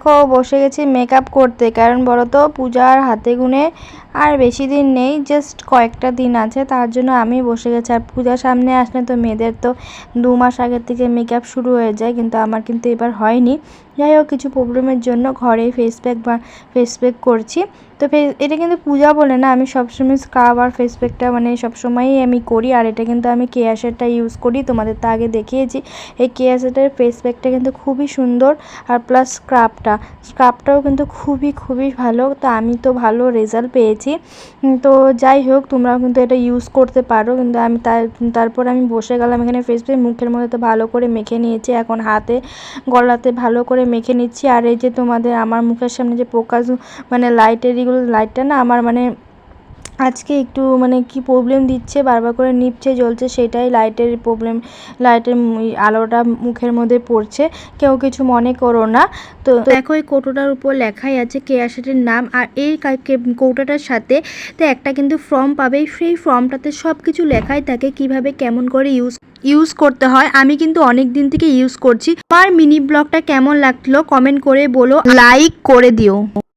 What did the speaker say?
দেখো বসে গেছি মেকআপ করতে, কারণ বলো তো পূজার হাতে গুনে আর বেশি দিন নেই, জাস্ট কয়েকটা দিন আছে, তার জন্য আমি বসে গেছি। আর পূজার সামনে আসলে তো মেয়েদের তো 2 মাস আগের থেকে মেকআপ শুরু হয়ে যায়, কিন্তু আমার কিন্তু এবার হয়নি। যাই হোক, কিছু প্রবলেমের জন্য ঘরেই ফেস প্যাক করছি। তো এটা কিন্তু পূজা বলে না, আমি সবসময় স্ক্রাব আর ফেস প্যাকটা মানে সবসময়ই আমি করি। আর এটা কিন্তু আমি কেয়াশেরটা ইউজ করি, তোমাদের তো আগে দেখিয়েছি। এই কেয়াশের ফেস প্যাকটা কিন্তু খুবই সুন্দর, আর প্লাস স্ক্রাবটাও কিন্তু খুবই ভালো। তো আমি তো ভালো রেজাল্ট পেয়েছি। তো যাই হোক, তোমরাও কিন্তু এটা ইউজ করতে পারো। কিন্তু আমি তারপর আমি বসে গেলাম এখানে ফেস প্যাক মুখের মধ্যে তো ভালো করে মেখে নিয়েছি, এখন হাতে গলাতে ভালো করে মেখে নিচ্ছি। আর এই যে তোমাদের আমার মুখের সামনে যে প্রকাশ মানে লাইটটা না আমার মানে আজকে একটু মানে কি প্রবলেম দিচ্ছে, বারবার করে নিভছে জ্বলছে, সেটাই লাইটের প্রবলেম। লাইটের আলোটা মুখের মধ্যে পড়ছে, কেউ কিছু মনে করো না। তো দেখো এই কৌটোটার উপর লেখাই আছে কেয়াশেটের নাম। আর এই কৌটোটার সাথে তো একটা কিন্তু ফর্ম পাবে, সেই ফর্মটাতে সব কিছু লেখাই থাকে কিভাবে কেমন করে ইউজ করতে হয়। আমি কিন্তু অনেক দিন থেকে ইউজ করছি। আমার মিনি ব্লগটা কেমন লাগলো কমেন্ট করে বলো, লাইক করে দিও।